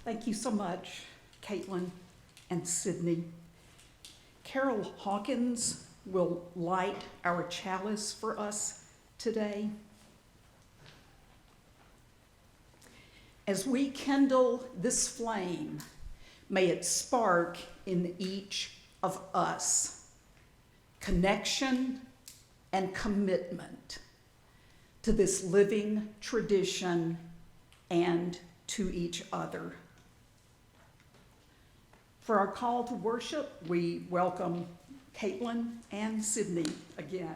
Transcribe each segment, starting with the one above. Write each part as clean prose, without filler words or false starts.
Thank you so much, Caitlin and Sydney. Carol Hawkins will light our chalice for us today. As we kindle this flame, may it spark in each of us connection and commitment to this living tradition and to each other. For our call to worship, we welcome Caitlin and Sydney again.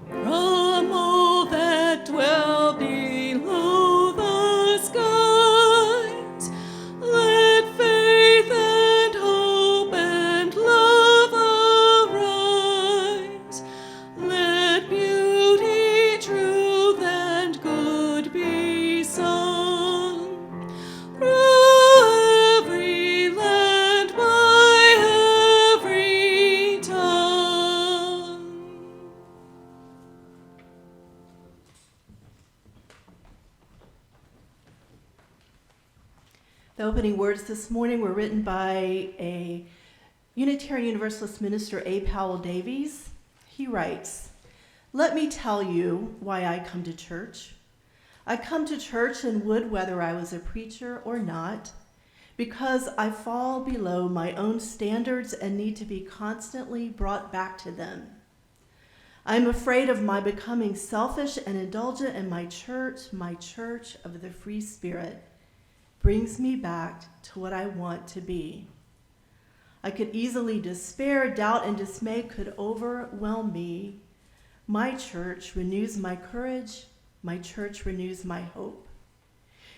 From all that dwell below the skies, let faith and hope and love arise. Let beauty, truth, and good be sung through every land by every tongue. The opening words this morning were written by a Unitarian Universalist minister, A. Powell Davies. He writes, "Let me tell you why I come to church. I come to church and would whether I was a preacher or not, because I fall below my own standards and need to be constantly brought back to them. I am afraid of my becoming selfish and indulgent, and my church of the free spirit, brings me back to what I want to be. I could easily despair, doubt, and dismay could overwhelm me. My church renews my courage. My church renews my hope.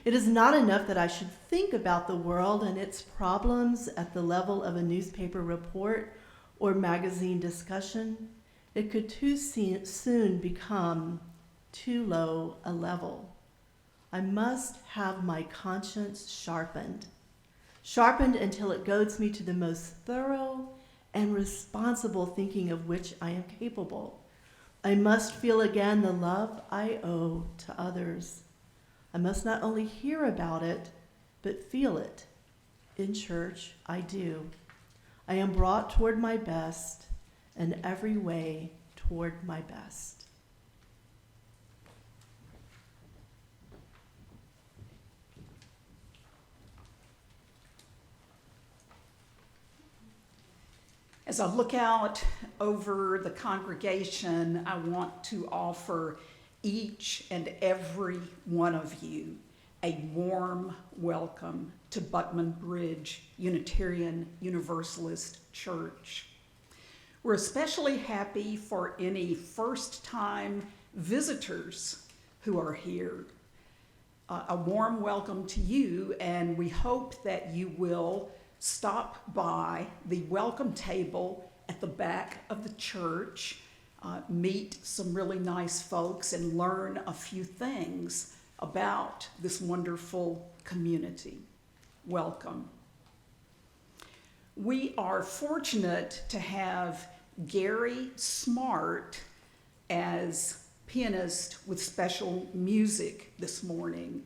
It is not enough that I should think about the world and its problems at the level of a newspaper report or magazine discussion. It could too soon become too low a level. I must have my conscience sharpened until it goads me to the most thorough and responsible thinking of which I am capable. I must feel again the love I owe to others. I must not only hear about it, but feel it. In church, I do. I am brought toward my best, and every way toward my best." As I look out over the congregation, I want to offer each and every one of you a warm welcome to Buckman Bridge Unitarian Universalist Church. We're especially happy for any first-time visitors who are here. A warm welcome to you, and we hope that you will stop by the welcome table at the back of the church, meet some really nice folks, and learn a few things about this wonderful community. Welcome. We are fortunate to have Gary Smart as pianist with special music this morning.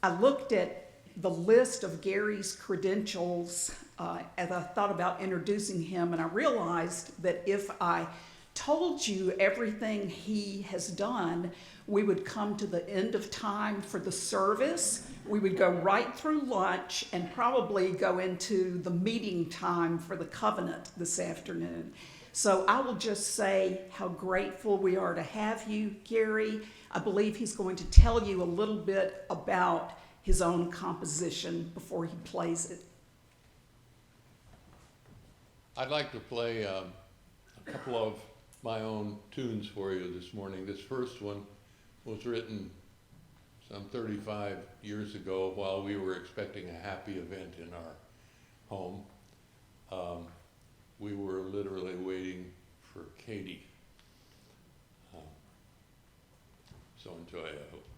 I looked at the list of Gary's credentials as I thought about introducing him, and I realized that if I told you everything he has done, we would come to the end of time for the service. We would go right through lunch and probably go into the meeting time for the Covenant this afternoon. So I will just say how grateful we are to have you, Gary. I believe he's going to tell you a little bit about his own composition before he plays it. I'd like to play a couple of my own tunes for you this morning. This first one was written some 35 years ago while we were expecting a happy event in our home. We were literally waiting for Katie. So enjoy, I hope.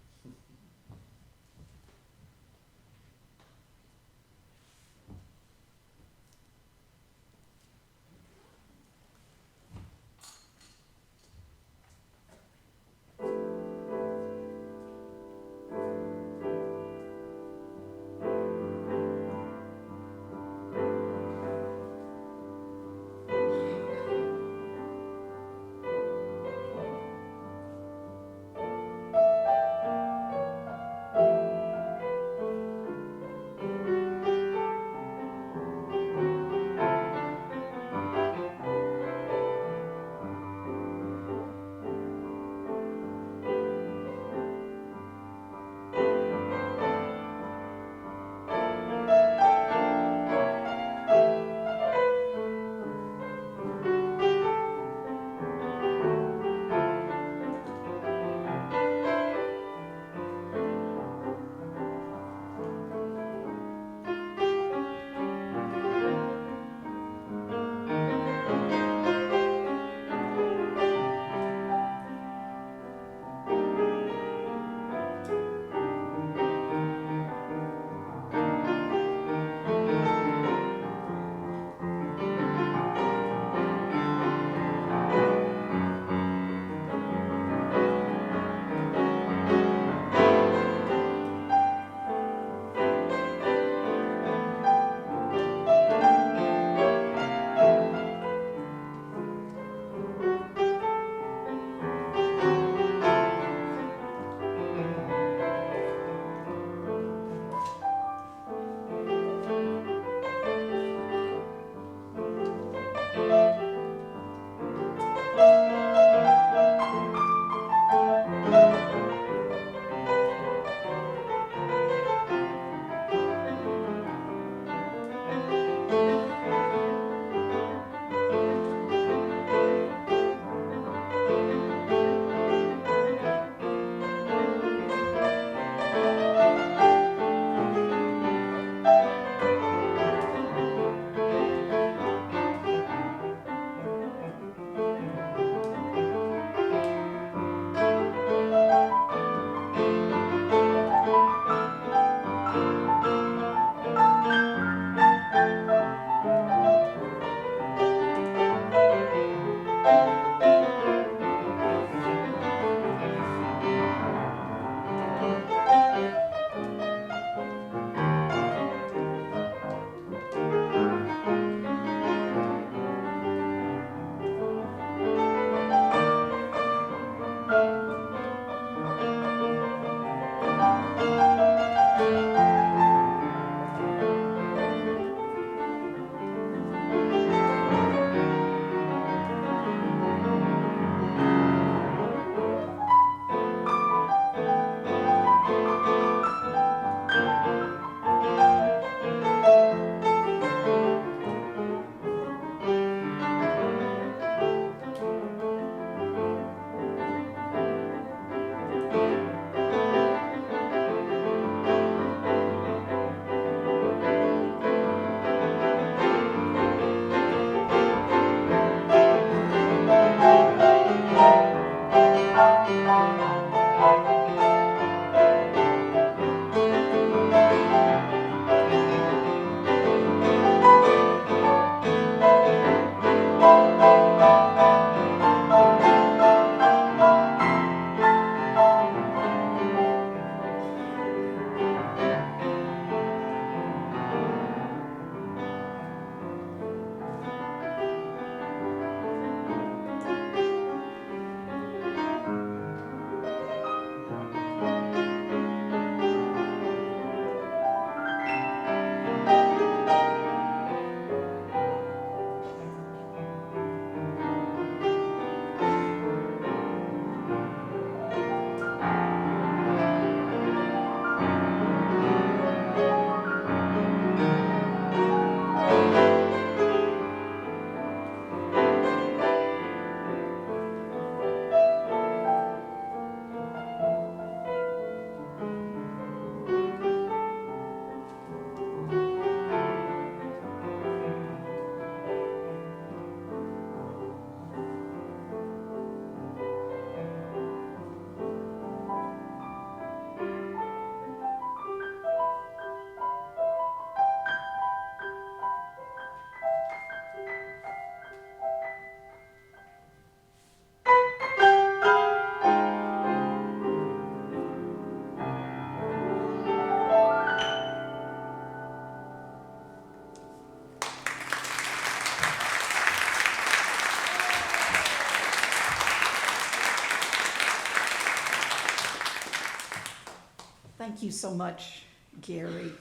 Thank you so much, Gary.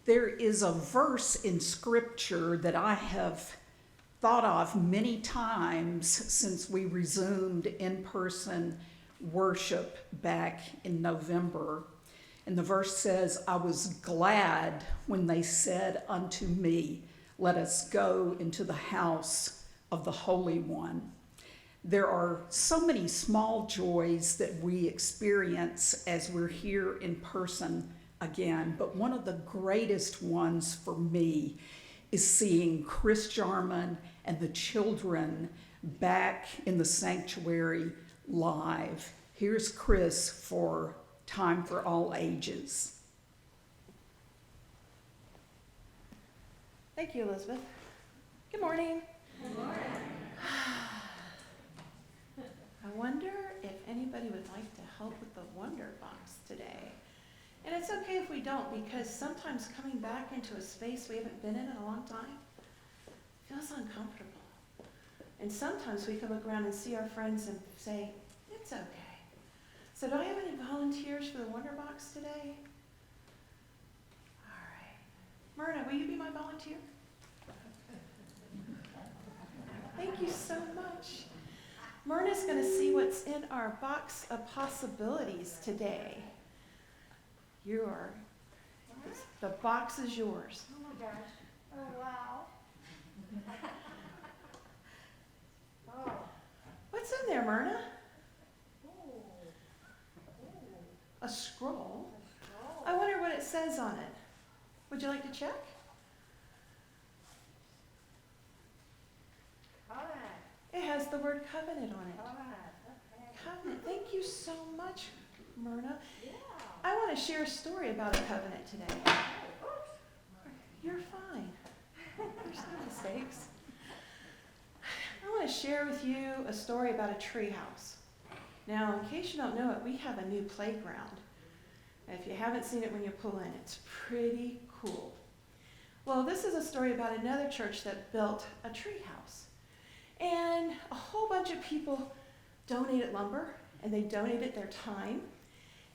There is a verse in Scripture that I have thought of many times since we resumed in-person worship back in November. And the verse says, I was glad when they said unto me, let us go into the house of the Holy One. There are so many small joys that we experience as we're here in person again, but one of the greatest ones for me is seeing Chris Jarman and the children back in the sanctuary live. Here's Chris for Time for All Ages. Thank you, Elizabeth. Good morning. Good morning. I wonder if anybody would like to help with the Wonder Box today. And it's okay if we don't, because sometimes coming back into a space we haven't been in a long time feels uncomfortable. And sometimes we can look around and see our friends and say, it's okay. So do I have any volunteers for the Wonder Box today? All right. Myrna, will you be my volunteer? Thank you so much. Myrna's going to see what's in our box of possibilities today. The box is yours. Oh my gosh. Oh wow. Oh. What's in there, Myrna? Ooh. A scroll. Oh. I wonder what it says on it. Would you like to check? Covenant. It has the word covenant on it. Covenant. Okay. Covenant. Thank you so much, Myrna. Yeah. I want to share a story about a covenant today. Oh, oops. You're fine. There's no mistakes. I want to share with you a story about a tree house. Now, in case you don't know it, we have a new playground. If you haven't seen it when you pull in, it's pretty cool. Well, this is a story about another church that built a tree house. And a whole bunch of people donated lumber, and they donated their time.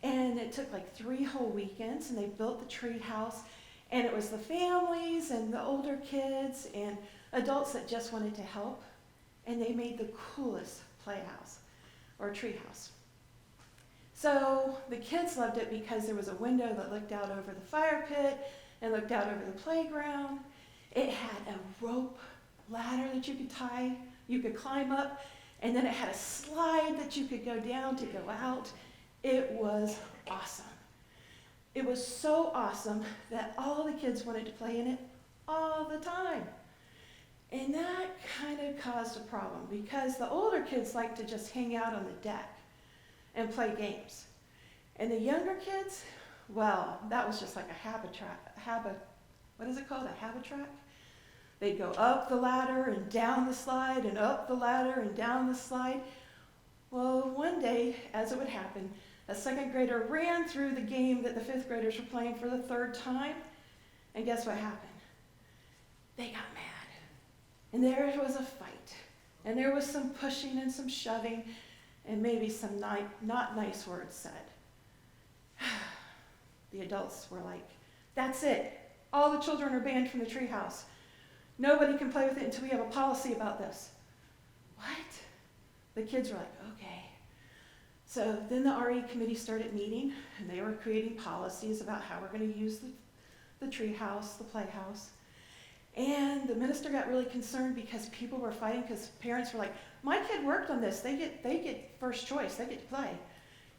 And it took like 3 whole weekends, and they built the tree house. And it was the families and the older kids and adults that just wanted to help. And they made the coolest playhouse or tree house. So the kids loved it because there was a window that looked out over the fire pit and looked out over the playground. It had a rope ladder that you could tie, you could climb up, and then it had a slide that you could go down to go out. It was awesome. It was so awesome that all the kids wanted to play in it all the time. And that kind of caused a problem because the older kids like to just hang out on the deck and play games. And the younger kids, well, that was just like a what is it called? A habit-track? They'd go up the ladder and down the slide and up the ladder and down the slide. Well, one day, as it would happen, a 2nd grader ran through the game that the 5th graders were playing for the 3rd time. And guess what happened? They got mad. And there was a fight. And there was some pushing and some shoving and maybe some not nice words said. The adults were like, that's it. All the children are banned from the treehouse. Nobody can play with it until we have a policy about this. What? The kids were like, okay. So then the RE committee started meeting, and they were creating policies about how we're going to use the treehouse, the playhouse. And the minister got really concerned because people were fighting because parents were like, my kid worked on this. They get first choice. They get to play.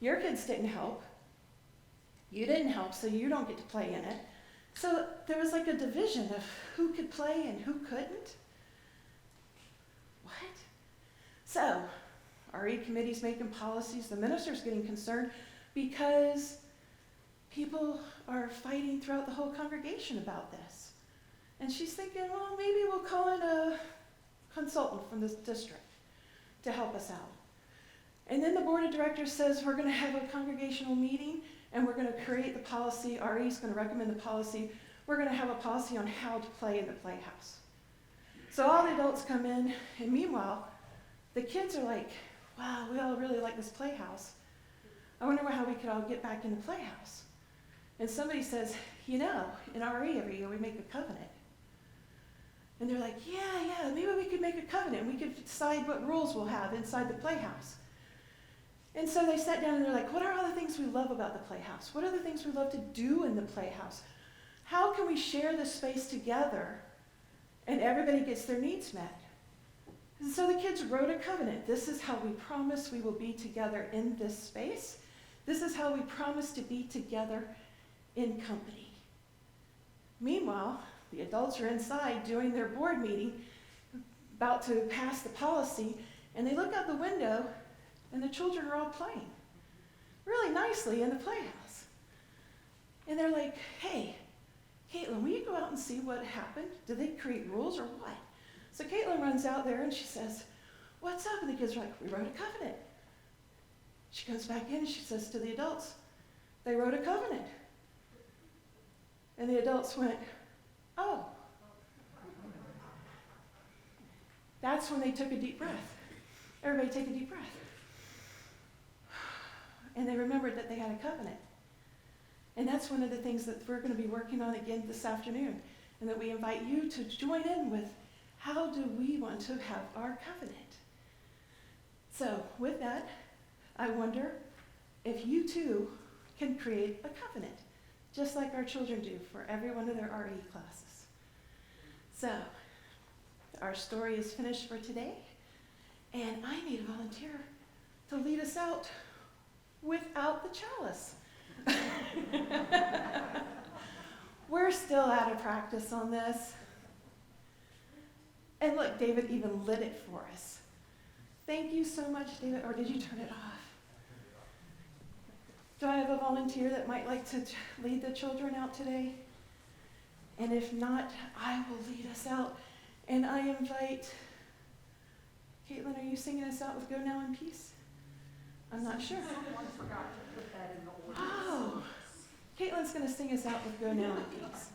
Your kids didn't help. You didn't help, so you don't get to play in it. So there was like a division of who could play and who couldn't. What? So RE committee's making policies. The minister's getting concerned because people are fighting throughout the whole congregation about this. And she's thinking, well, maybe we'll call in a consultant from this district to help us out. And then the board of directors says we're going to have a congregational meeting and we're going to create the policy. RE's going to recommend the policy. We're going to have a policy on how to play in the playhouse. So all the adults come in, and meanwhile, the kids are like, wow, we all really like this playhouse. I wonder how we could all get back in the playhouse. And somebody says, in RE every year we make a covenant. And they're like, yeah, maybe we could make a covenant. We could decide what rules we'll have inside the playhouse. And so they sat down and they're like, what are all the things we love about the playhouse? What are the things we love to do in the playhouse? How can we share this space together and everybody gets their needs met? And so the kids wrote a covenant. This is how we promise we will be together in this space. This is how we promise to be together in company. Meanwhile, the adults are inside doing their board meeting, about to pass the policy, and they look out the window, and the children are all playing really nicely in the playhouse. And they're like, hey, Caitlin, will you go out and see what happened? Did they create rules or what? So Caitlin runs out there and she says, what's up? And the kids are like, we wrote a covenant. She goes back in and she says to the adults, they wrote a covenant. And the adults went, oh. That's when they took a deep breath. Everybody take a deep breath. And they remembered that they had a covenant. And that's one of the things that we're going to be working on again this afternoon, and that we invite you to join in with. How do we want to have our covenant? So with that, I wonder if you too can create a covenant, just like our children do for every one of their RE classes. So our story is finished for today, and I need a volunteer to lead us out without the chalice. We're still out of practice on this. And look, David even lit it for us. Thank you so much, David. Or did you turn it off? Do I have a volunteer that might like to lead the children out today? And if not, I will lead us out. And I invite, Caitlin, are you singing us out with Go Now in Peace? I'm not sure. Someone forgot to put that in the order. Oh, Caitlin's going to sing us out with Go Now in Peace.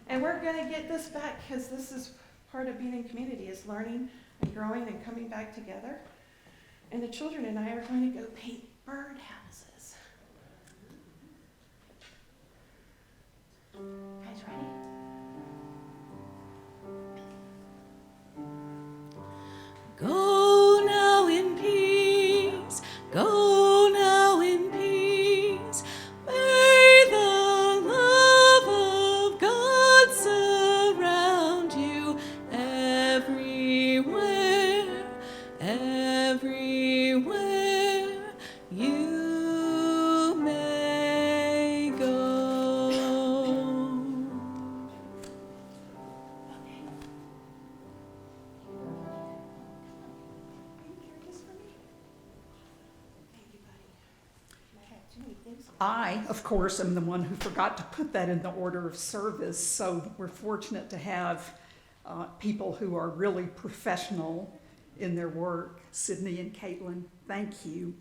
And we're going to get this back because this is part of being in community, is learning and growing and coming back together. And the children and I are going to go paint birdhouses. Guys ready? Go now in peace, go now in peace. May the love of God surround you everywhere, everywhere you may go. I, of course, am the one who forgot to put that in the order of service, so we're fortunate to have people who are really professional in their work. Sydney and Caitlin, thank you.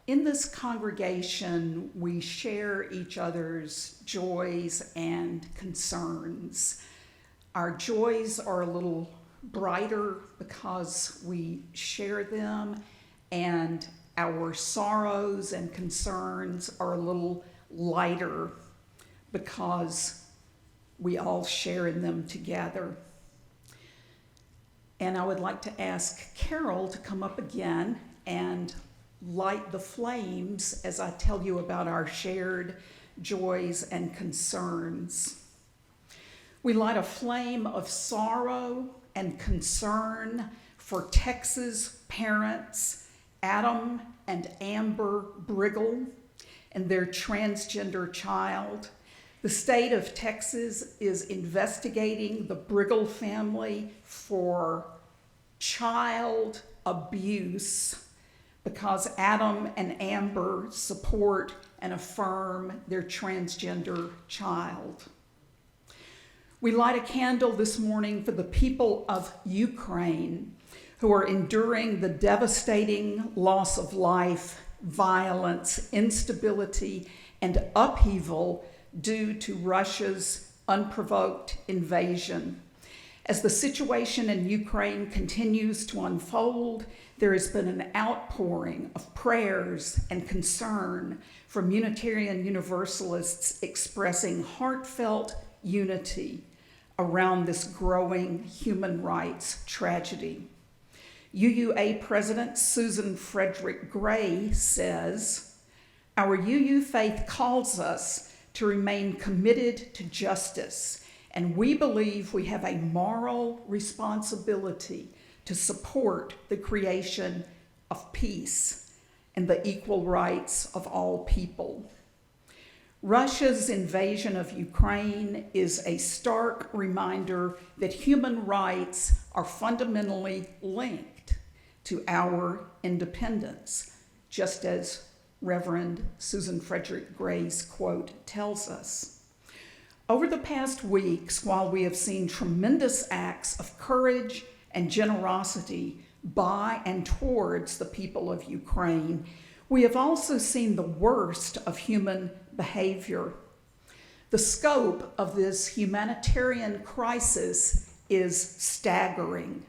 In this congregation, we share each other's joys and concerns. Our joys are a little brighter because we share them, and our sorrows and concerns are a little lighter because we all share in them together. And I would like to ask Carol to come up again and light the flames as I tell you about our shared joys and concerns. We light a flame of sorrow and concern for Texas parents Adam and Amber Briggle and their transgender child. The state of Texas is investigating the Briggle family for child abuse because Adam and Amber support and affirm their transgender child. We light a candle this morning for the people of Ukraine who are enduring the devastating loss of life, violence, instability, and upheaval due to Russia's unprovoked invasion. As the situation in Ukraine continues to unfold, there has been an outpouring of prayers and concern from Unitarian Universalists expressing heartfelt unity around this growing human rights tragedy. UUA President Susan Frederick Gray says, "Our UU faith calls us to remain committed to justice, and we believe we have a moral responsibility to support the creation of peace and the equal rights of all people." Russia's invasion of Ukraine is a stark reminder that human rights are fundamentally linked to our independence, just as Reverend Susan Frederick Gray's quote tells us. Over the past weeks, while we have seen tremendous acts of courage and generosity by and towards the people of Ukraine, we have also seen the worst of human behavior. The scope of this humanitarian crisis is staggering.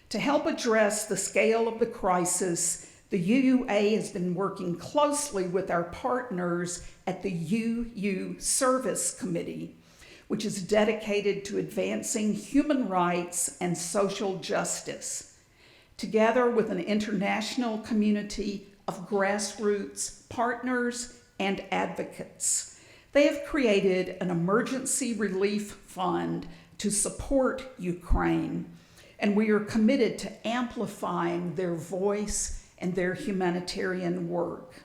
To help address the scale of the crisis, the UUA has been working closely with our partners at the UU Service Committee, which is dedicated to advancing human rights and social justice, together with an international community of grassroots partners and advocates. They have created an emergency relief fund to support Ukraine, and we are committed to amplifying their voice and their humanitarian work.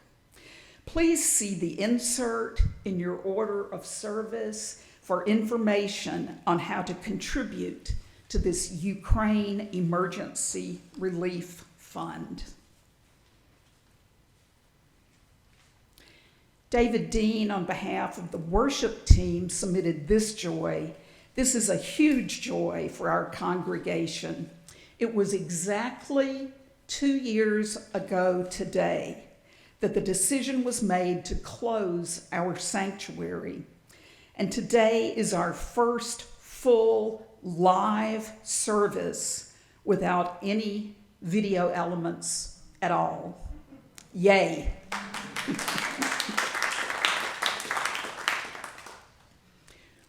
Please see the insert in your order of service for information on how to contribute to this Ukraine Emergency Relief Fund. David Dean, on behalf of the worship team, submitted this joy. This is a huge joy for our congregation. It was exactly 2 years ago today that the decision was made to close our sanctuary. And today is our first full live service without any video elements at all. Yay.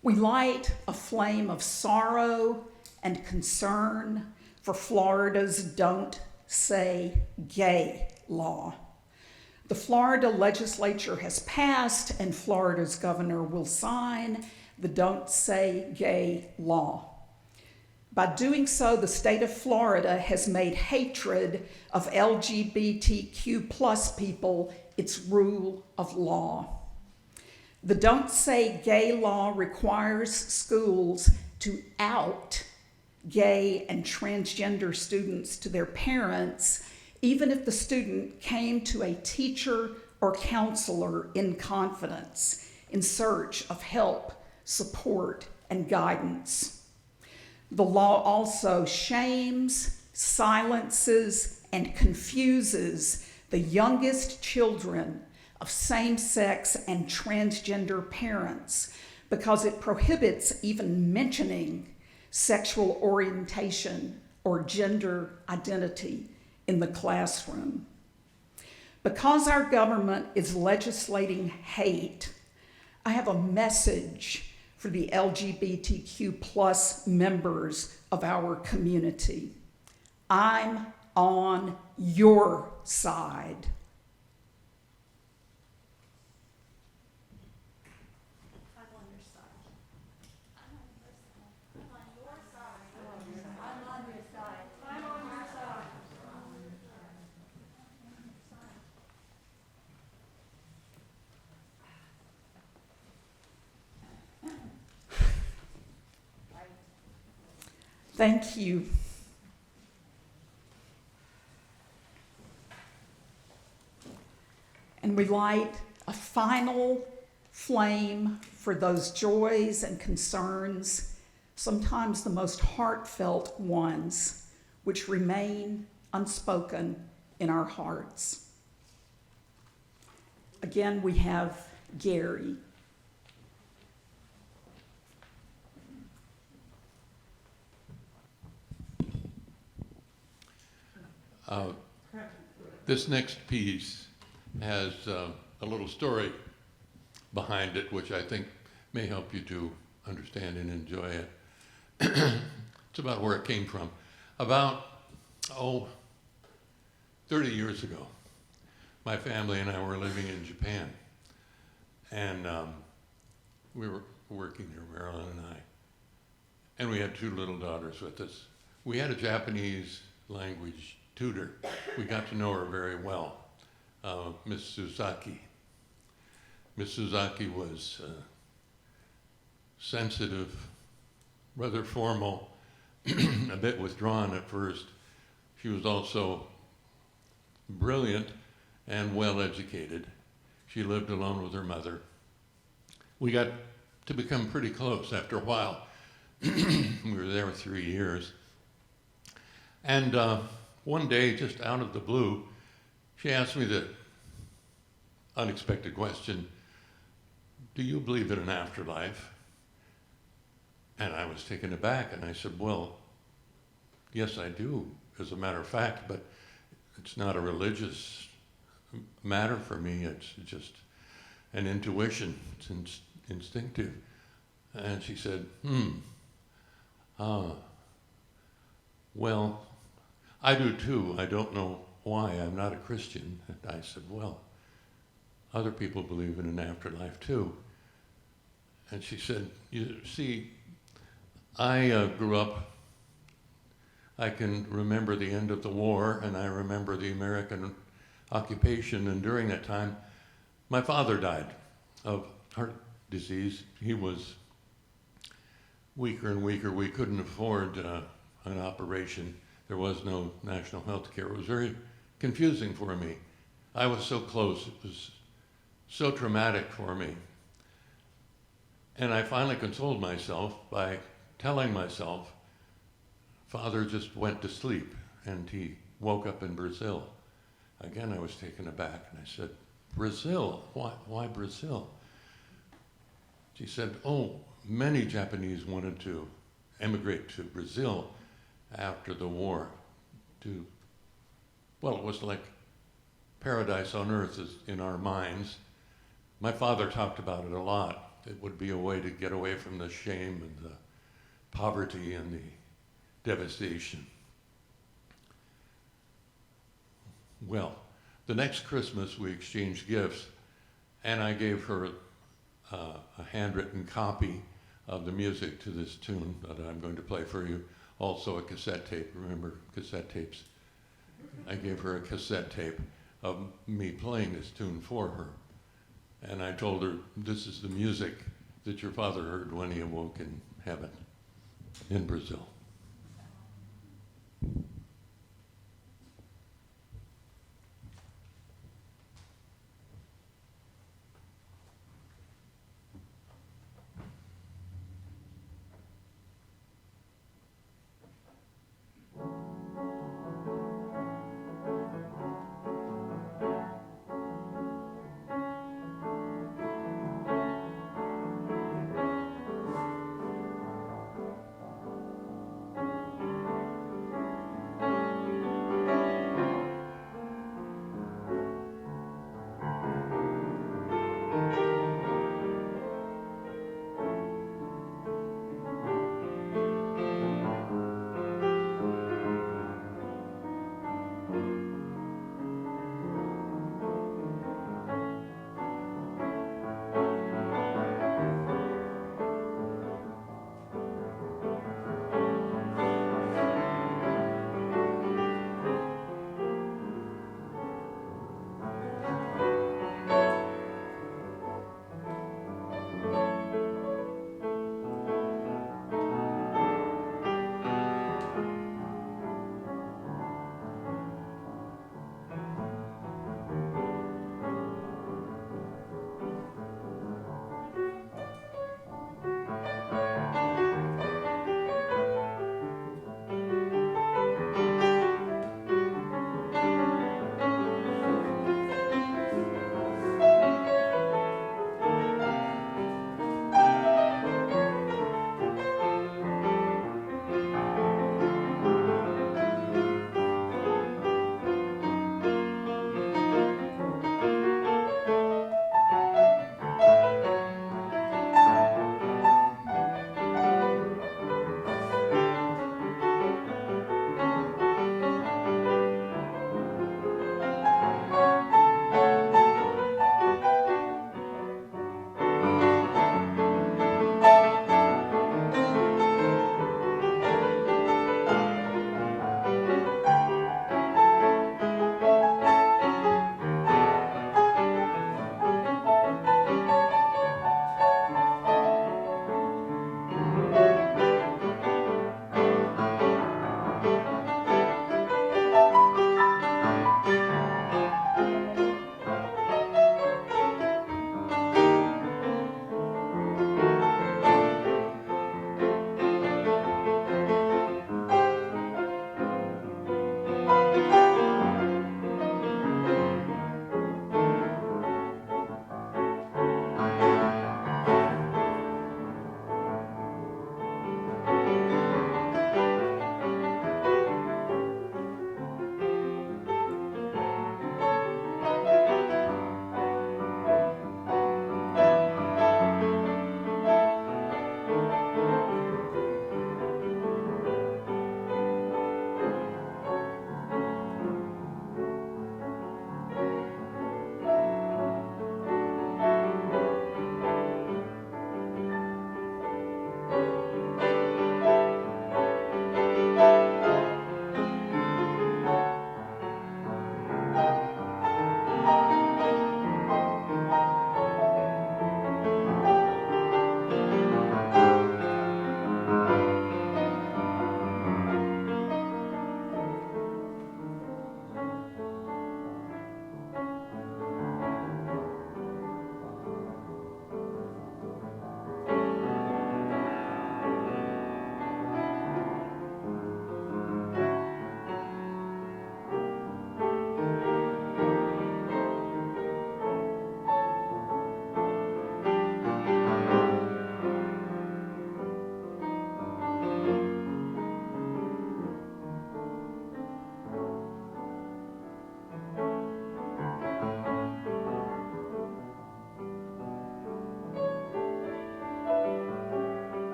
We light a flame of sorrow and concern for Florida's Don't Say Gay law. The Florida legislature has passed, and Florida's governor will sign the Don't Say Gay law. By doing so, the state of Florida has made hatred of LGBTQ plus people its rule of law. The Don't Say Gay law requires schools to out gay and transgender students to their parents, even if the student came to a teacher or counselor in confidence in search of help, support, and guidance. The law also shames, silences, and confuses the youngest children of same-sex and transgender parents because it prohibits even mentioning sexual orientation or gender identity in the classroom. Because our government is legislating hate, I have a message for the LGBTQ plus members of our community. I'm on your side. Thank you. And we light a final flame for those joys and concerns, sometimes the most heartfelt ones, which remain unspoken in our hearts. Again, we have Gary. This next piece has a little story behind it, which I think may help you to understand and enjoy it. It's about where it came from. About, 30 years ago, my family and I were living in Japan. And we were working here, Marilyn and I. And we had 2 little daughters with us. We had a Japanese language tutor. We got to know her very well, Miss Suzaki. Miss Suzaki was sensitive, rather formal, a bit withdrawn at first. She was also brilliant and well educated. She lived alone with her mother. We got to become pretty close after a while. We were there 3 years. And one day, just out of the blue, she asked me the unexpected question, "Do you believe in an afterlife?" And I was taken aback, and I said, "Well, yes, I do, as a matter of fact, but it's not a religious matter for me. It's just an intuition. It's instinctive." And she said, "Well, I do too. I don't know why. I'm not a Christian." And I said, "Well, other people believe in an afterlife too." And she said, "You see, I grew up, I can remember the end of the war, and I remember the American occupation, and during that time, my father died of heart disease. He was weaker and weaker. We couldn't afford an operation. There was no national health care. It was very confusing for me. I was so close. It was so traumatic for me. And I finally consoled myself by telling myself, Father just went to sleep and he woke up in Brazil. Again, I was taken aback and I said, "Brazil? Why Brazil?" She said, "Oh, many Japanese wanted to emigrate to Brazil after the war well, it was like paradise on earth in our minds. My father talked about it a lot. It would be a way to get away from the shame and the poverty and the devastation." Well, the next Christmas we exchanged gifts, and I gave her a handwritten copy of the music to this tune that I'm going to play for you. Also a cassette tape. Remember cassette tapes? I gave her a cassette tape of me playing this tune for her. And I told her, "This is the music that your father heard when he awoke in heaven in Brazil."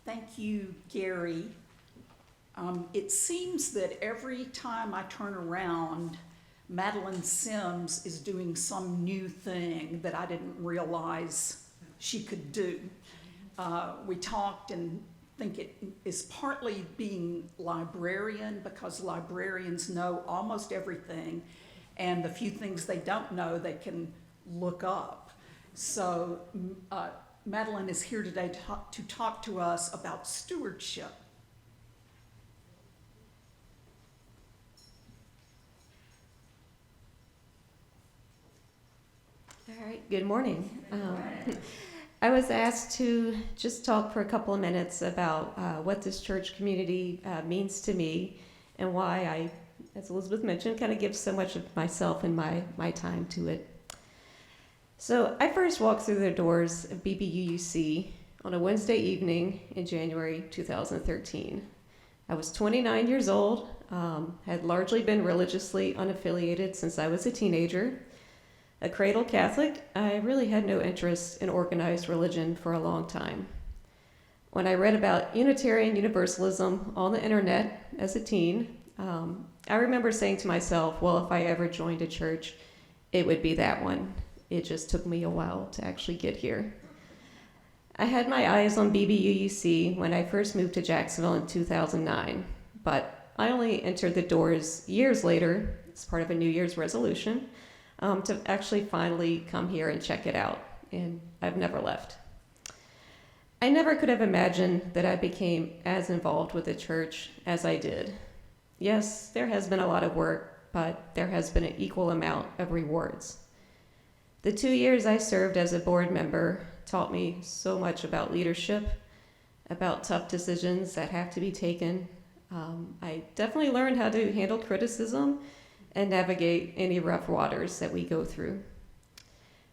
Thank you, Gary. It seems that every time I turn around, Madeline Sims is doing some new thing that I didn't realize she could do. We talked and think it is partly being librarian, because librarians know almost everything, and the few things they don't know they can look up. So Madeline is here today to talk to us about stewardship. All right, good morning. I was asked to just talk for a couple of minutes about what this church community means to me, and why I, as Elizabeth mentioned, kind of give so much of myself and my time to it. So I first walked through the doors of BBUUC on a Wednesday evening in January 2013. I was 29 years old, had largely been religiously unaffiliated since I was a teenager. A cradle Catholic, I really had no interest in organized religion for a long time. When I read about Unitarian Universalism on the internet as a teen, I remember saying to myself, well, if I ever joined a church, it would be that one. It just took me a while to actually get here. I had my eyes on BBUUC when I first moved to Jacksonville in 2009, but I only entered the doors years later as part of a New Year's resolution to actually finally come here and check it out, and I've never left. I never could have imagined that I became as involved with the church as I did. Yes, there has been a lot of work, but there has been an equal amount of rewards. The 2 years I served as a board member taught me so much about leadership, about tough decisions that have to be taken. I definitely learned how to handle criticism and navigate any rough waters that we go through.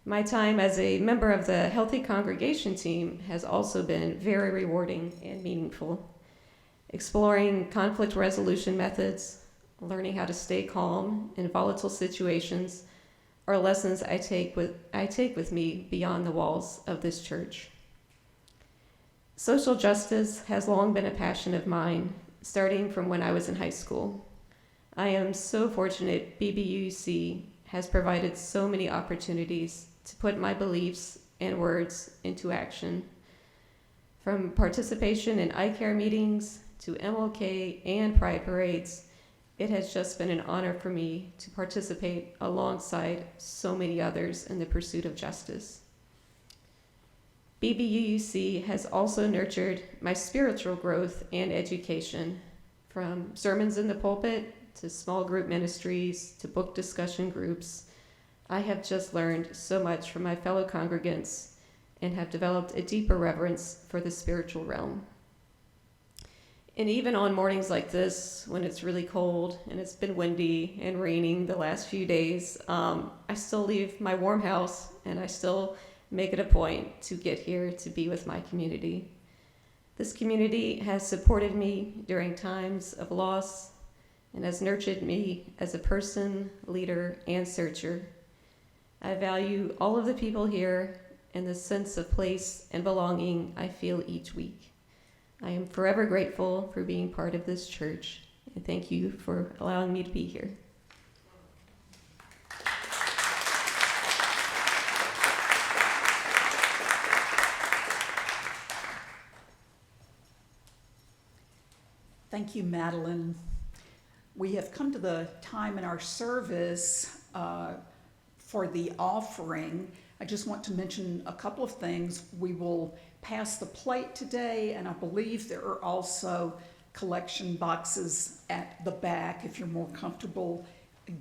My time as a member of the Healthy Congregation team has also been very rewarding and meaningful. Exploring conflict resolution methods, learning how to stay calm in volatile situations are lessons I take with me beyond the walls of this church. Social justice has long been a passion of mine, starting from when I was in high school. I am so fortunate BBUC has provided so many opportunities to put my beliefs and words into action. From participation in iCare meetings to MLK and Pride parades, it has just been an honor for me to participate alongside so many others in the pursuit of justice. BBUC has also nurtured my spiritual growth and education, from sermons in the pulpit to small group ministries to book discussion groups. I have just learned so much from my fellow congregants and have developed a deeper reverence for the spiritual realm. And even on mornings like this, when it's really cold and it's been windy and raining the last few days, I still leave my warm house and I still make it a point to get here to be with my community. This community has supported me during times of loss and has nurtured me as a person, leader, and searcher. I value all of the people here and the sense of place and belonging I feel each week. I am forever grateful for being part of this church, and thank you for allowing me to be here. Thank you, Madeline. We have come to the time in our service for the offering. I just want to mention a couple of things. We will pass the plate today, and I believe there are also collection boxes at the back if you're more comfortable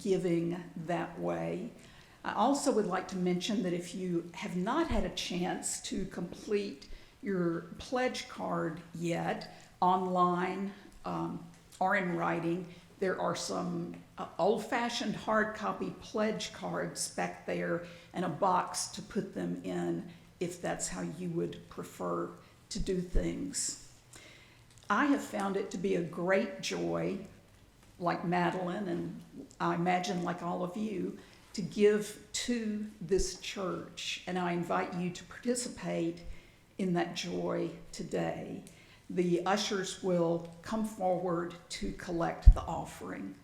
giving that way. I also would like to mention that if you have not had a chance to complete your pledge card yet, online or in writing, there are some old-fashioned hard copy pledge cards back there and a box to put them in if that's how you would prefer to do things. I have found it to be a great joy, like Madeline, and I imagine like all of you, to give to this church, and I invite you to participate in that joy today. The ushers will come forward to collect the offering.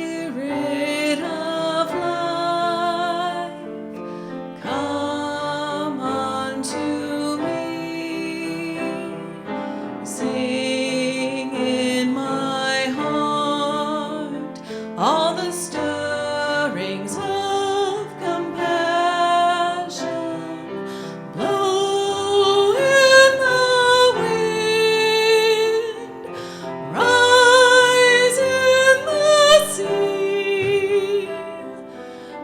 Spirit of life, come unto me. Sing in my heart all the stirrings of compassion. Blow in the wind, rise in the sea,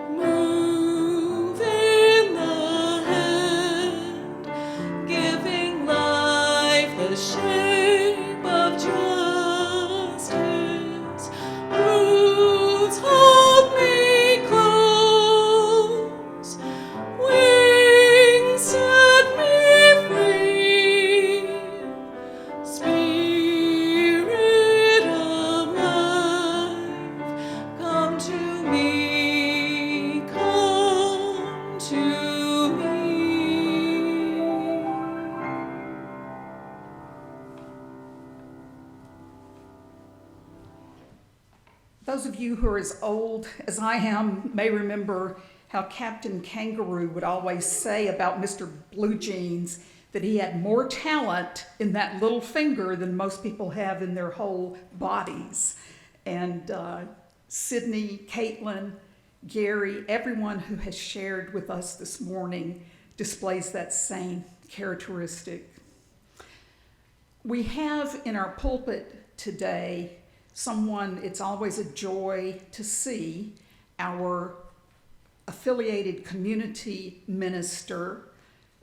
move in the hand, giving life the shape of justice. Roots hold me close, wings set me free. Spirit of life, come to me, come to me. Those of you who are as old as I am may remember how Captain Kangaroo would always say about Mr. Blue Jeans that he had more talent in that little finger than most people have in their whole bodies. And Sydney, Caitlin, Gary, everyone who has shared with us this morning displays that same characteristic. We have in our pulpit today someone it's always a joy to see, our affiliated community minister,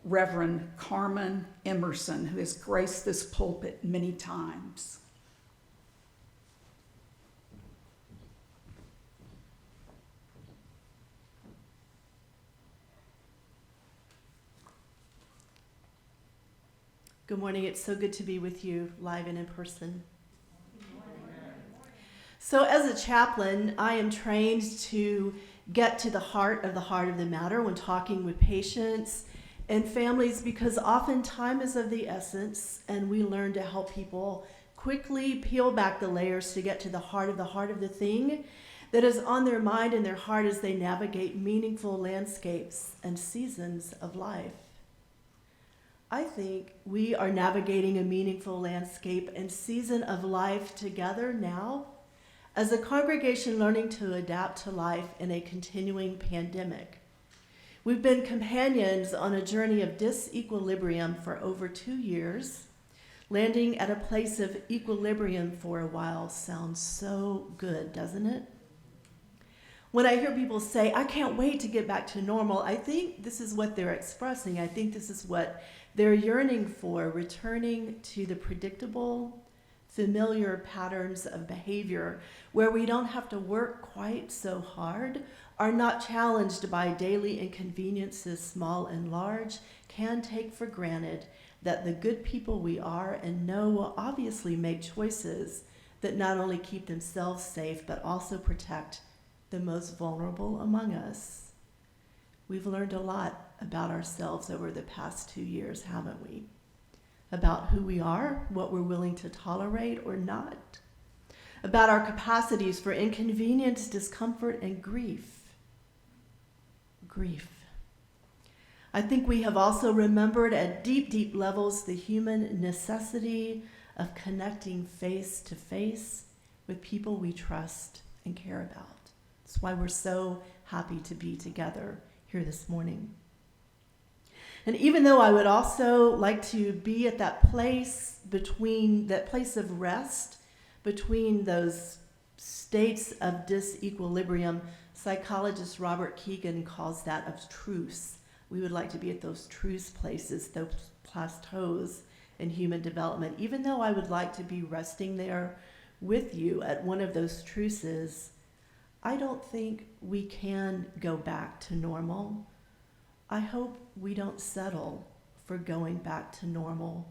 Reverend Carmen Emerson, who has graced this pulpit many times. Good morning. It's so good to be with you live and in person. So as a chaplain, I am trained to get to the heart of the matter when talking with patients and families, because often time is of the essence, and we learn to help people quickly peel back the layers to get to the heart of the thing that is on their mind and their heart as they navigate meaningful landscapes and seasons of life. I think we are navigating a meaningful landscape and season of life together now as a congregation learning to adapt to life in a continuing pandemic. We've been companions on a journey of disequilibrium for over 2 years. Landing at a place of equilibrium for a while sounds so good, doesn't it? When I hear people say, I can't wait to get back to normal, I think this is what they're expressing. I think this is what they're yearning for, returning to the predictable, familiar patterns of behavior where we don't have to work quite so hard, are not challenged by daily inconveniences, small and large, can take for granted that the good people we are and know will obviously make choices that not only keep themselves safe, but also protect the most vulnerable among us. We've learned a lot about ourselves over the past 2 years, haven't we? About who we are, what we're willing to tolerate or not. About our capacities for inconvenience, discomfort, and grief. Grief. I think we have also remembered at deep, deep levels the human necessity of connecting face to face with people we trust and care about. That's why we're so happy to be together here this morning. And even though I would also like to be at that place of rest between those states of disequilibrium, psychologist Robert Kegan calls that of truce. We would like to be at those truce places, those plateaus in human development. Even though I would like to be resting there with you at one of those truces, I don't think we can go back to normal. I hope we don't settle for going back to normal.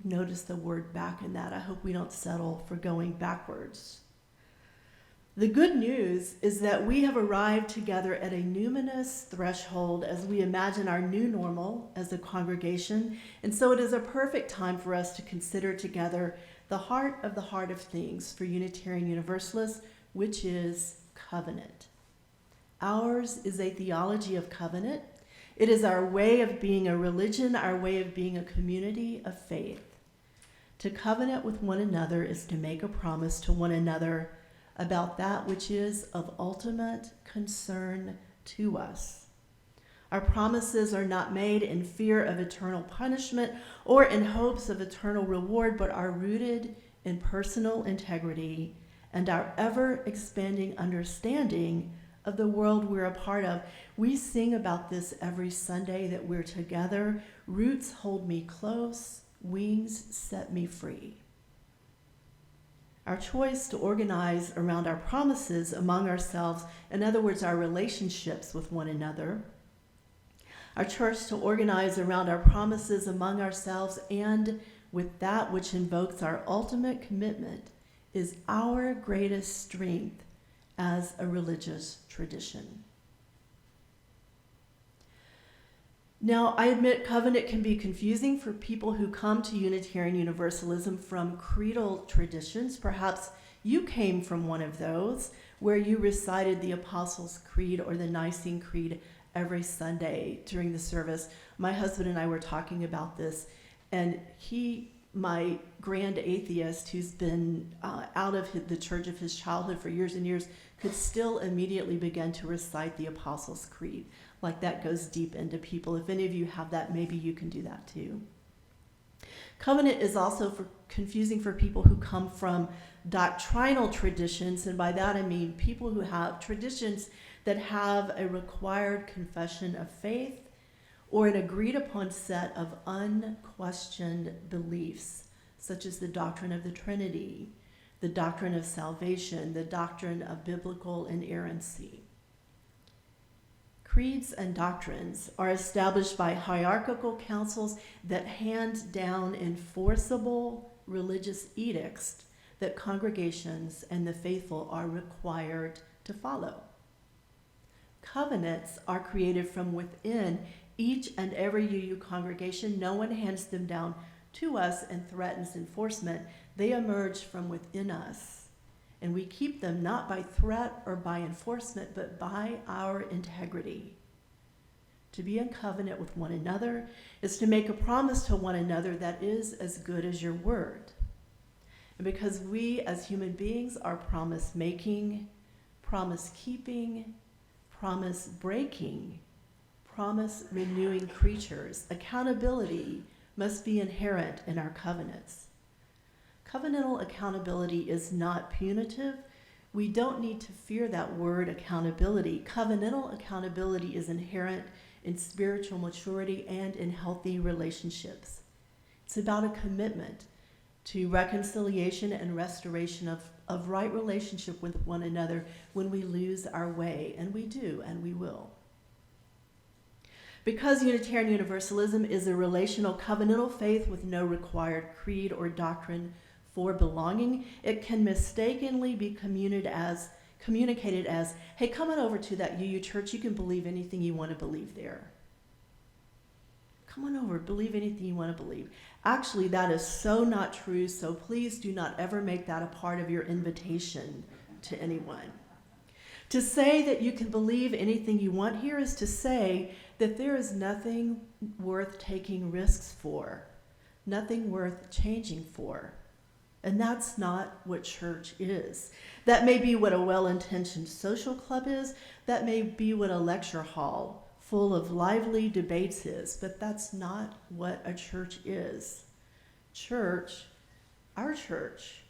Notice the word back in that. I hope we don't settle for going backwards. The good news is that we have arrived together at a numinous threshold as we imagine our new normal as a congregation, and so it is a perfect time for us to consider together the heart of things for Unitarian Universalists, which is covenant. Ours is a theology of covenant. It is our way of being a religion, our way of being a community of faith. To covenant with one another is to make a promise to one another about that which is of ultimate concern to us. Our promises are not made in fear of eternal punishment or in hopes of eternal reward, but are rooted in personal integrity and our ever-expanding understanding of the world we're a part of. We sing about this every Sunday that we're together. Roots hold me close, wings set me free. Our choice to organize around our promises among ourselves, in other words, our relationships with one another, our choice to organize around our promises among ourselves and with that which invokes our ultimate commitment is our greatest strength as a religious tradition. Now, I admit covenant can be confusing for people who come to Unitarian Universalism from creedal traditions. Perhaps you came from one of those where you recited the Apostles' Creed or the Nicene Creed every Sunday during the service. My husband and I were talking about this, and my grand atheist who's been out of the church of his childhood for years and years could still immediately begin to recite the Apostles' Creed. Like that goes deep into people. If any of you have that, maybe you can do that too. Covenant is also confusing for people who come from doctrinal traditions, and by that I mean people who have traditions that have a required confession of faith or an agreed upon set of unquestioned beliefs, such as the doctrine of the Trinity, the doctrine of salvation, the doctrine of biblical inerrancy. Creeds and doctrines are established by hierarchical councils that hand down enforceable religious edicts that congregations and the faithful are required to follow. Covenants are created from within each and every UU congregation. No one hands them down to us and threatens enforcement. They emerge from within us. And we keep them not by threat or by enforcement, but by our integrity. To be in covenant with one another is to make a promise to one another that is as good as your word. And because we as human beings are promise-making, promise-keeping, promise-breaking, promise-renewing creatures, accountability must be inherent in our covenants. Covenantal accountability is not punitive. We don't need to fear that word accountability. Covenantal accountability is inherent in spiritual maturity and in healthy relationships. It's about a commitment to reconciliation and restoration of right relationship with one another when we lose our way, and we do, and we will. Because Unitarian Universalism is a relational covenantal faith with no required creed or doctrine for belonging, it can mistakenly be communicated as, hey, come on over to that UU church, you can believe anything you want to believe there. Come on over, believe anything you want to believe. Actually, that is so not true, so please do not ever make that a part of your invitation to anyone. To say that you can believe anything you want here is to say that there is nothing worth taking risks for, nothing worth changing for. And that's not what church is. That may be what a well-intentioned social club is. That may be what a lecture hall full of lively debates is, but that's not what a church is. Church, our church,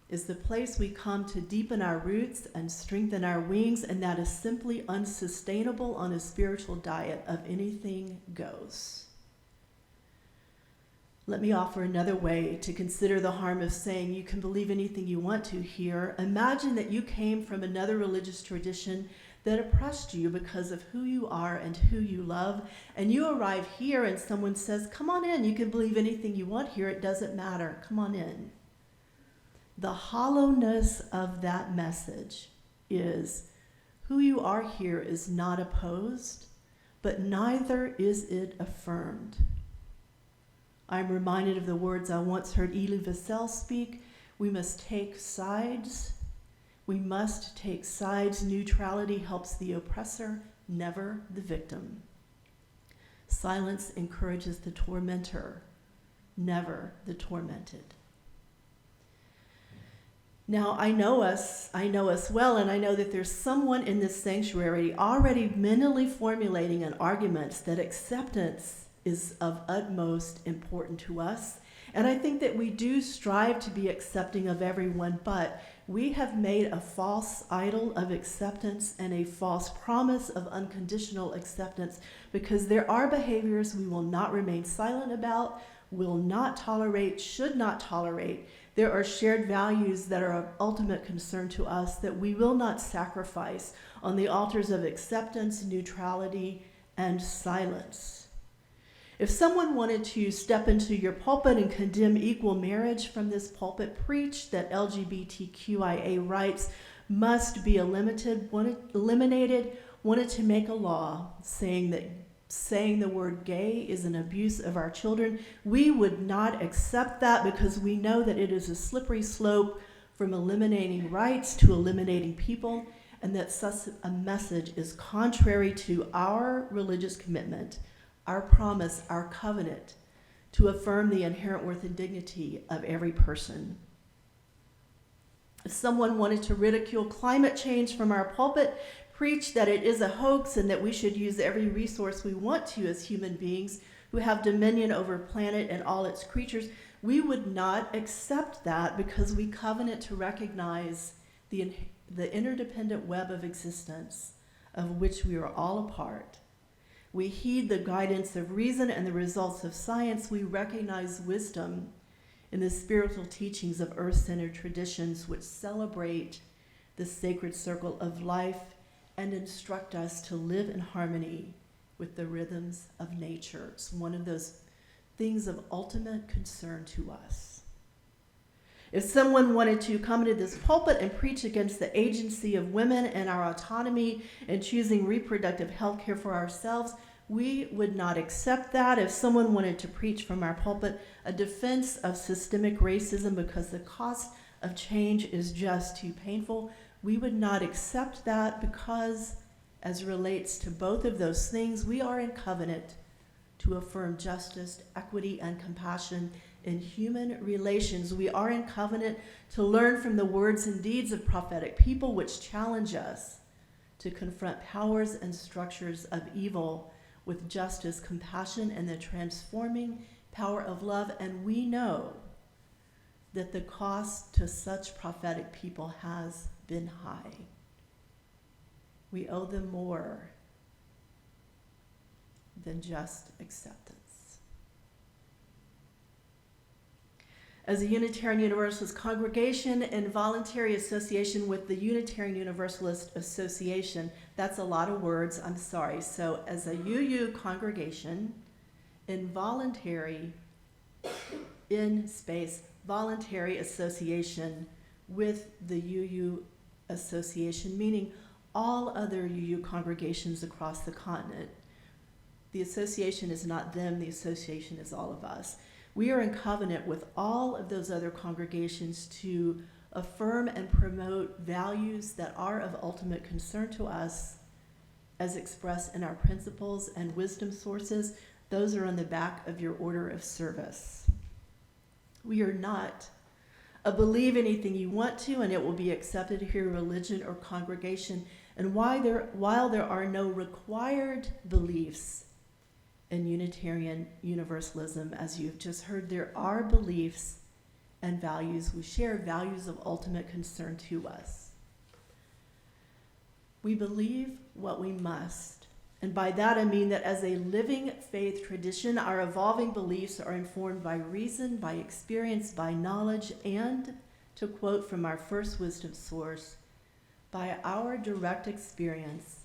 is the place we come to deepen our roots and strengthen our wings, and that is simply unsustainable on a spiritual diet of anything goes. Let me offer another way to consider the harm of saying you can believe anything you want to here. Imagine that you came from another religious tradition that oppressed you because of who you are and who you love, and you arrive here and someone says, come on in, you can believe anything you want here, it doesn't matter, come on in. The hollowness of that message is who you are here is not opposed, but neither is it affirmed. I'm reminded of the words I once heard Elie Wiesel speak. We must take sides. We must take sides. Neutrality helps the oppressor, never the victim. Silence encourages the tormentor, never the tormented. Now, I know us well, and I know that there's someone in this sanctuary already mentally formulating an argument that acceptance is of utmost importance to us. And I think that we do strive to be accepting of everyone, but we have made a false idol of acceptance and a false promise of unconditional acceptance, because there are behaviors we will not remain silent about, will not tolerate, should not tolerate. There are shared values that are of ultimate concern to us that we will not sacrifice on the altars of acceptance, neutrality, and silence. If someone wanted to step into your pulpit and condemn equal marriage from this pulpit, preach that LGBTQIA rights must be eliminated, wanted to make a law saying that saying the word gay is an abuse of our children, we would not accept that, because we know that it is a slippery slope from eliminating rights to eliminating people, and that such a message is contrary to our religious commitment, our promise, our covenant to affirm the inherent worth and dignity of every person. If someone wanted to ridicule climate change from our pulpit, preach that it is a hoax and that we should use every resource we want to as human beings who have dominion over planet and all its creatures, we would not accept that, because we covenant to recognize the interdependent web of existence of which we are all a part. We heed the guidance of reason and the results of science. We recognize wisdom in the spiritual teachings of earth-centered traditions which celebrate the sacred circle of life and instruct us to live in harmony with the rhythms of nature. It's one of those things of ultimate concern to us. If someone wanted to come into this pulpit and preach against the agency of women and our autonomy and choosing reproductive health care for ourselves, we would not accept that. If someone wanted to preach from our pulpit a defense of systemic racism because the cost of change is just too painful, we would not accept that, because as relates to both of those things, we are in covenant to affirm justice, equity, and compassion in human relations. We are in covenant to learn from the words and deeds of prophetic people which challenge us to confront powers and structures of evil with justice, compassion, and the transforming power of love. And we know that the cost to such prophetic people has been high. We owe them more than just acceptance. as a Unitarian Universalist congregation in voluntary association with the Unitarian Universalist Association. That's a lot of words, I'm sorry. So as a UU congregation in voluntary, in space, voluntary association with the UU Association, meaning all other UU congregations across the continent. The association is not them, the association is all of us. We are in covenant with all of those other congregations to affirm and promote values that are of ultimate concern to us as expressed in our principles and wisdom sources. Those are on the back of your order of service. We are not a believe anything you want to and it will be accepted here religion or congregation. And while there are no required beliefs in Unitarian Universalism, as you've just heard, there are beliefs and values. We share values of ultimate concern to us. We believe what we must. And by that I mean that as a living faith tradition, our evolving beliefs are informed by reason, by experience, by knowledge, and, to quote from our first wisdom source, by our direct experience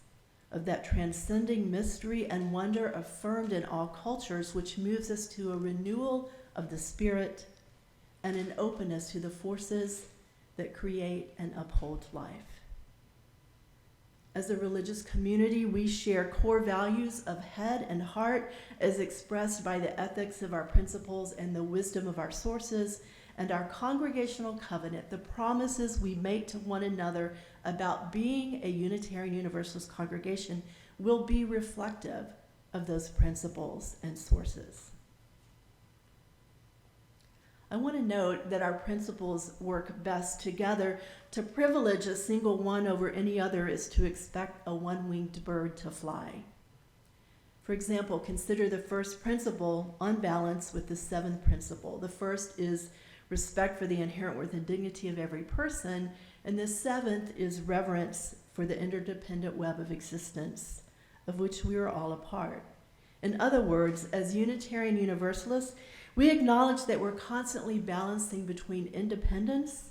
of that transcending mystery and wonder affirmed in all cultures, which moves us to a renewal of the spirit and an openness to the forces that create and uphold life. As a religious community, we share core values of head and heart as expressed by the ethics of our principles and the wisdom of our sources, and our congregational covenant, the promises we make to one another about being a Unitarian Universalist congregation, will be reflective of those principles and sources. I want to note that our principles work best together. To privilege a single one over any other is to expect a one-winged bird to fly. For example, consider the first principle on balance with the seventh principle. The first is respect for the inherent worth and dignity of every person, and the seventh is reverence for the interdependent web of existence, of which we are all a part. In other words, as Unitarian Universalists, we acknowledge that we're constantly balancing between independence,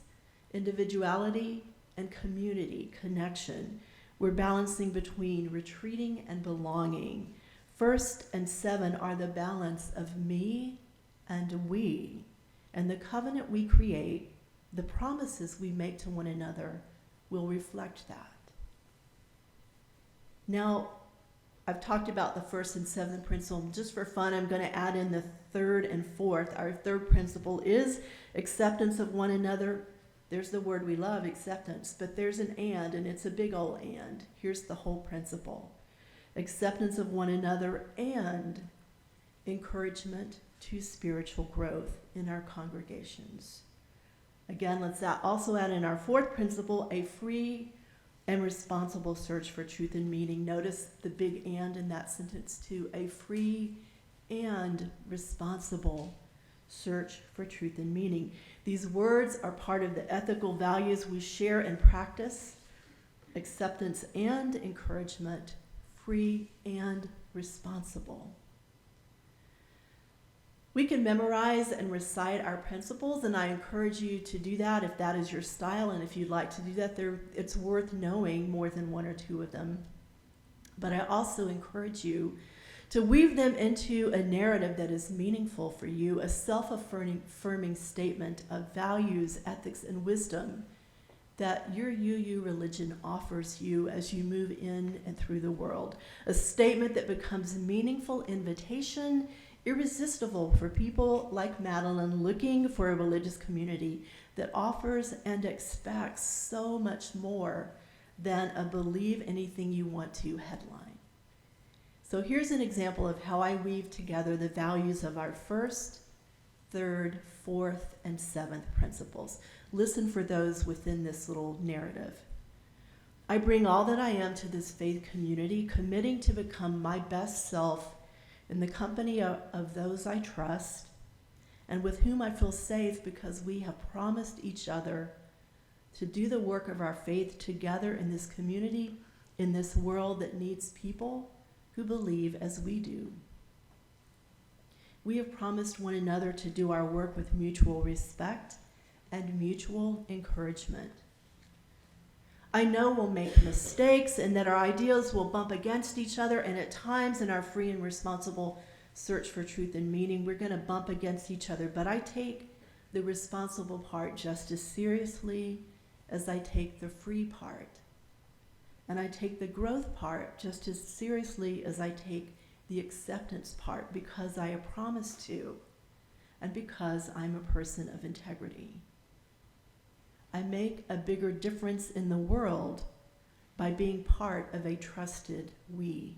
individuality, and community, connection. We're balancing between retreating and belonging. First and seven are the balance of me and we. And the covenant we create, the promises we make to one another, will reflect that. Now, I've talked about the first and seventh principle. Just for fun, I'm going to add in the third and fourth. Our third principle is acceptance of one another. There's the word we love, acceptance, but there's an and it's a big old and. Here's the whole principle. Acceptance of one another and encouragement to spiritual growth in our congregations. Again, let's also add in our fourth principle, a free and responsible search for truth and meaning. Notice the big and in that sentence too, a free and responsible search for truth and meaning. These words are part of the ethical values we share and practice: acceptance and encouragement, free and responsible. We can memorize and recite our principles, and I encourage you to do that if that is your style, and if you'd like to do that, it's worth knowing more than one or two of them. But I also encourage you to weave them into a narrative that is meaningful for you, a self-affirming statement of values, ethics, and wisdom that your UU religion offers you as you move in and through the world. A statement that becomes a meaningful invitation, irresistible for people like Madeline looking for a religious community that offers and expects so much more than a believe anything you want to headline. So here's an example of how I weave together the values of our first, third, fourth, and seventh principles. Listen for those within this little narrative. I bring all that I am to this faith community, committing to become my best self in the company of those I trust and with whom I feel safe, because we have promised each other to do the work of our faith together in this community, in this world that needs people who believe as we do. We have promised one another to do our work with mutual respect and mutual encouragement. I know we'll make mistakes and that our ideas will bump against each other, and at times in our free and responsible search for truth and meaning, we're going to bump against each other. But I take the responsible part just as seriously as I take the free part. And I take the growth part just as seriously as I take the acceptance part, because I have promised to, and because I'm a person of integrity. I make a bigger difference in the world by being part of a trusted we.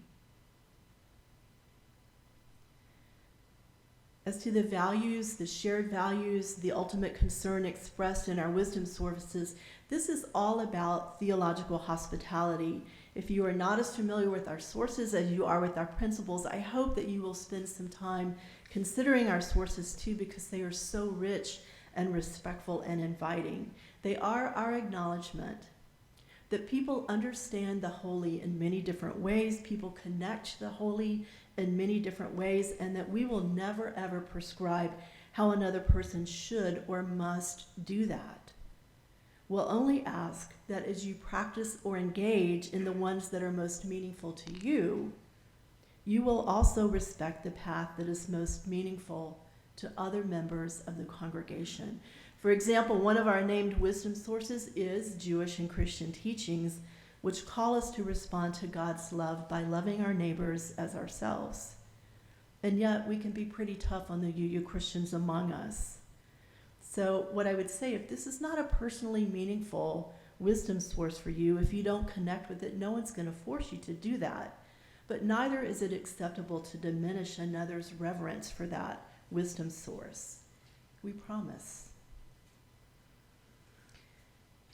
As to the values, the shared values, the ultimate concern expressed in our wisdom sources, this is all about theological hospitality. If you are not as familiar with our sources as you are with our principles, I hope that you will spend some time considering our sources too, because they are so rich and respectful and inviting. They are our acknowledgement that people understand the holy in many different ways, people connect to the holy in many different ways, and that we will never ever prescribe how another person should or must do that. We'll only ask that as you practice or engage in the ones that are most meaningful to you, you will also respect the path that is most meaningful to other members of the congregation. For example, one of our named wisdom sources is Jewish and Christian teachings, which call us to respond to God's love by loving our neighbors as ourselves. And yet we can be pretty tough on the you Christians among us. So what I would say, if this is not a personally meaningful wisdom source for you, if you don't connect with it, no one's going to force you to do that. But neither is it acceptable to diminish another's reverence for that wisdom source. We promise.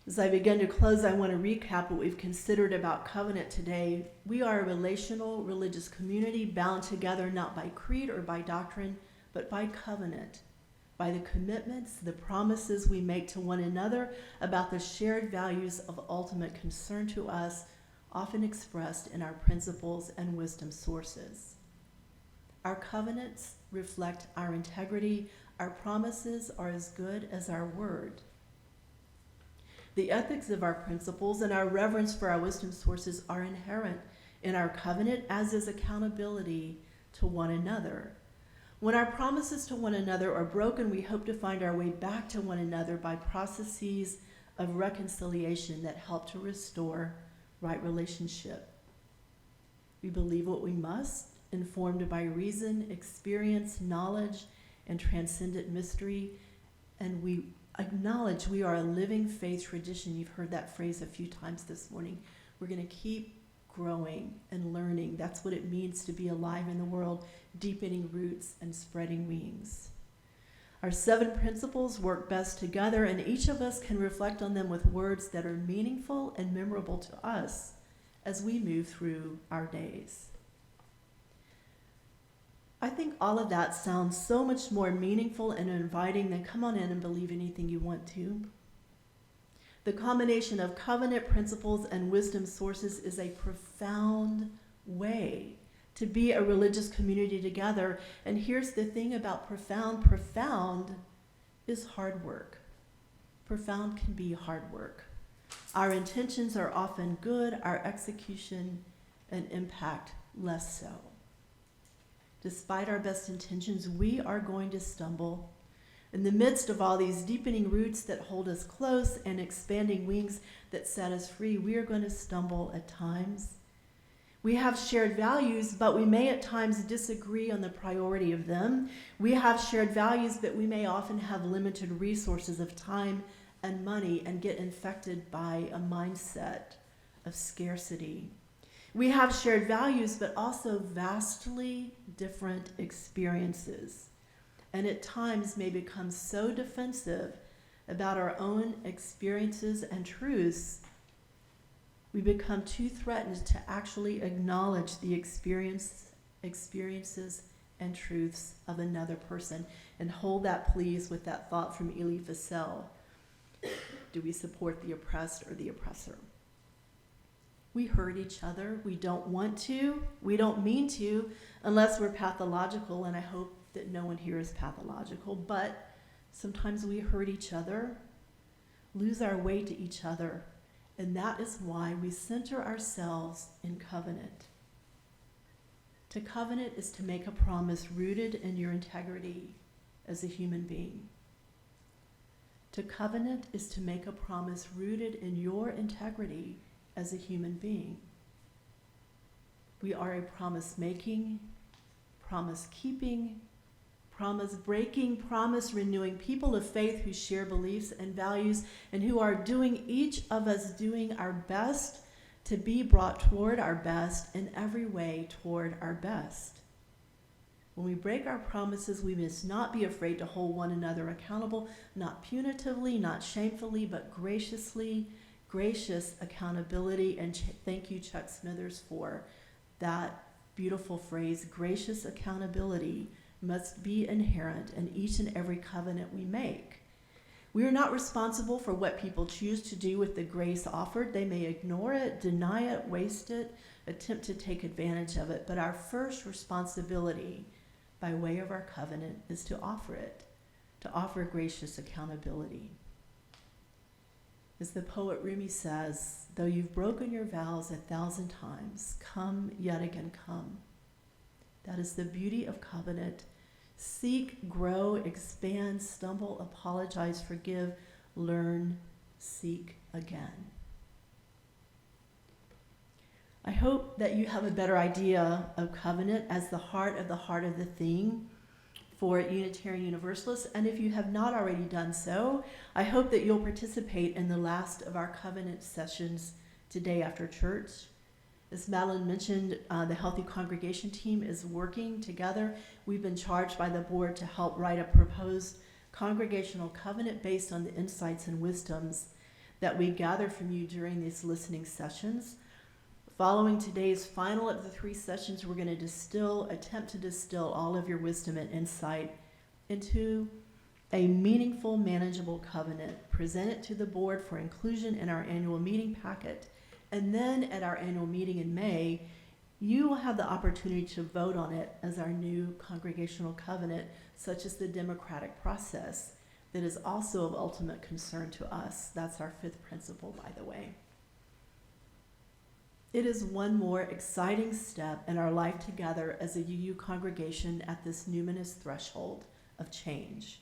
As I begin to close, I want to recap what we've considered about covenant today. We are a relational, religious community bound together not by creed or by doctrine, but by covenant, by the commitments, the promises we make to one another about the shared values of ultimate concern to us, often expressed in our principles and wisdom sources. Our covenants reflect our integrity. Our promises are as good as our word. The ethics of our principles and our reverence for our wisdom sources are inherent in our covenant, as is accountability to one another. When our promises to one another are broken, we hope to find our way back to one another by processes of reconciliation that help to restore right relationship. We believe what we must, informed by reason, experience, knowledge, and transcendent mystery, and we acknowledge we are a living faith tradition. You've heard that phrase a few times this morning. We're going to keep growing and learning. That's what it means to be alive in the world, deepening roots and spreading wings. Our 7 principles work best together, and each of us can reflect on them with words that are meaningful and memorable to us as we move through our days. I think all of that sounds so much more meaningful and inviting than come on in and believe anything you want to. The combination of covenant principles and wisdom sources is a profound way to be a religious community together. And here's the thing about profound. Profound is hard work. Profound can be hard work. Our intentions are often good, our execution and impact less so. Despite our best intentions, we are going to stumble. In the midst of all these deepening roots that hold us close and expanding wings that set us free, we are going to stumble at times. We have shared values, but we may at times disagree on the priority of them. We have shared values, but we may often have limited resources of time and money and get infected by a mindset of scarcity. We have shared values, but also vastly different experiences, and at times may become so defensive about our own experiences and truths, we become too threatened to actually acknowledge the experiences and truths of another person. And hold that, please, with that thought from Elie Wiesel. Do we support the oppressed or the oppressor? We hurt each other. We don't want to. We don't mean to, unless we're pathological, and I hope that no one here is pathological, but sometimes we hurt each other, lose our way to each other, and that is why we center ourselves in covenant. To covenant is to make a promise rooted in your integrity as a human being. To covenant is to make a promise rooted in your integrity as a human being. We are a promise-making, promise-keeping, promise-breaking, promise-renewing people of faith who share beliefs and values and who are doing, each of us doing our best to be brought toward our best in every way toward our best. When we break our promises, we must not be afraid to hold one another accountable, not punitively, not shamefully, but graciously, gracious accountability. And thank you, Chuck Smithers, for that beautiful phrase. Gracious accountability must be inherent in each and every covenant we make. We are not responsible for what people choose to do with the grace offered. They may ignore it, deny it, waste it, attempt to take advantage of it. But our first responsibility by way of our covenant is to offer it, to offer gracious accountability. As the poet Rumi says, though you've broken your vows 1,000 times, come yet again come. That is the beauty of covenant. Seek, grow, expand, stumble, apologize, forgive, learn, seek again. I hope that you have a better idea of covenant as the heart of the thing for Unitarian Universalists. And if you have not already done so, I hope that you'll participate in the last of our covenant sessions today after church. As Madeline mentioned, the Healthy Congregation team is working together. We've been charged by the board to help write a proposed congregational covenant based on the insights and wisdoms that we gather from you during these listening sessions. Following today's final of the 3 sessions, we're going to attempt to distill all of your wisdom and insight into a meaningful, manageable covenant, present it to the board for inclusion in our annual meeting packet. And then at our annual meeting in May, you will have the opportunity to vote on it as our new congregational covenant, such as the democratic process that is also of ultimate concern to us. That's our 5th principle, by the way. It is one more exciting step in our life together as a UU congregation at this numinous threshold of change.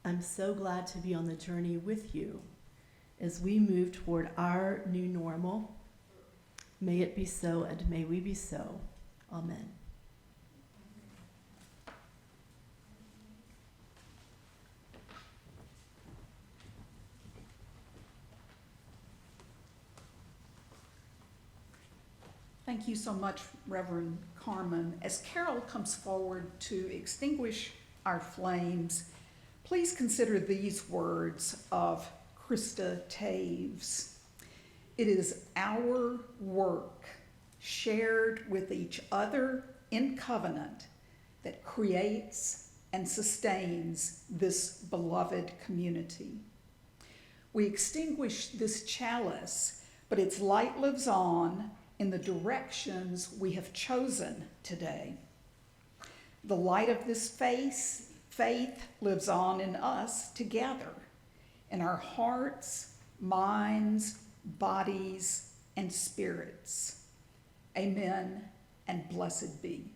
I'm so glad to be on the journey with you as we move toward our new normal. May it be so, and may we be so. Amen. Thank you so much, Reverend Carmen. As Carol comes forward to extinguish our flames, please consider these words of Krista Taves. It is our work shared with each other in covenant that creates and sustains this beloved community. We extinguish this chalice, but its light lives on in the directions we have chosen today. The light of this faith lives on in us together, in our hearts, minds, bodies, and spirits. Amen, and blessed be.